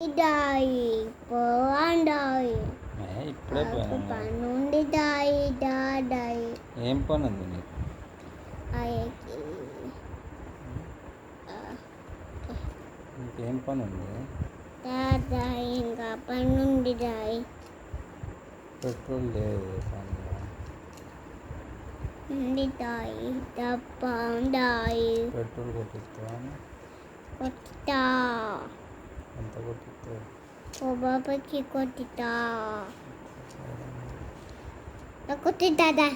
దాయి పోండాయి ఇప్పుడే పనుండి దాయి దాయి ఏం పని ఉంది నీకు? అయ్యకి ఇంకేం పని ఉంది? దాయి ఇంకా పనుండి దాయి పెట్రోల్ లేదు పనిలో. ఉంది దాయి తప్ప దాయి పెట్రోల్ కొట్టిస్తావా? కొట్టా ఎంత కొట్టిస్తావు? ఓ బాబాకి కొట్టితా కొట్టిద్దా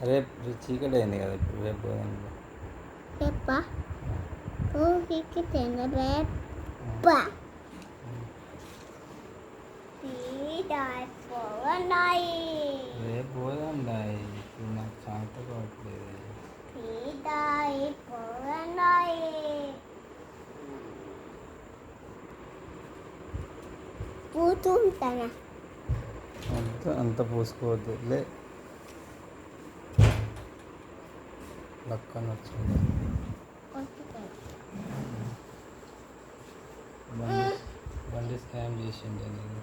రేపు చీకటి అయింది కదా, ఇప్పుడు రేపు పోదాం. రేపా ఊరికి రేప పోవన్నాయి రేపు పోదాం డాయ్, ఇప్పుడు నాకు శాంత కావట్లేదు. పోవన్నాయి పూతుంటానా అంత పూసుకోవద్దు లే. లక్క నచ్చింది. బండి స్కామ్ చేసిండే నేను.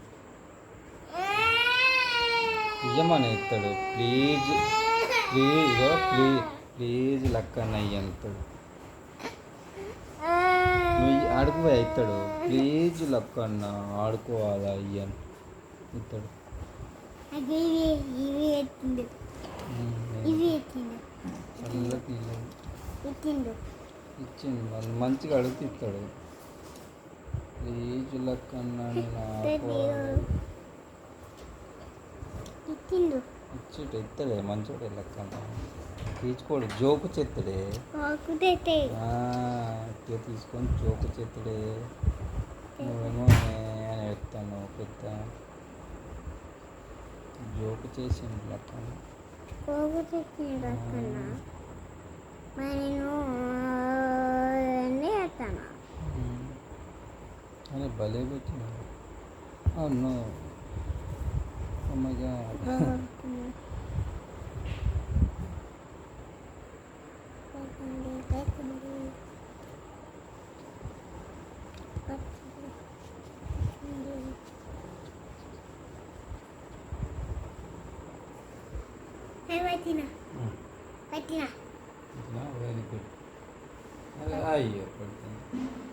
ఇయ్యమని ఇస్తాడు. ప్లీజ్ ప్లీజ్ ప్లీజ్ ప్లీజ్ లక్కన్న ఇయ్యంతాడు. నువ్వు ఆడుకుపోయి ఇస్తాడు. ప్లీజ్ లక్కన్న ఆడుకోవాలా ఇయ్యను ఇస్తాడు. ఇచ్చిండు వాళ్ళు మంచిగా అడుగుతూ ఇస్తాడు. ప్లీజ్ లక్కన్న నేను ఆడుకోవాలి ఇచ్చేట ఎత్తడే మంచోడే లక్కన్న. తీసుకోడు జోకు చెత్తడే. ఇట్లా తీసుకొని జోకు చెత్తడే. నువ్వేమో అని ఎత్తాను పెద్ద జోకు చేసిండు లక్కన్న. అరే భలే పెట్టినాడు. అవును అమ్మగా పెట్టినా వెరీ గుడ్. అరే అయ్యో పెడుతుంది.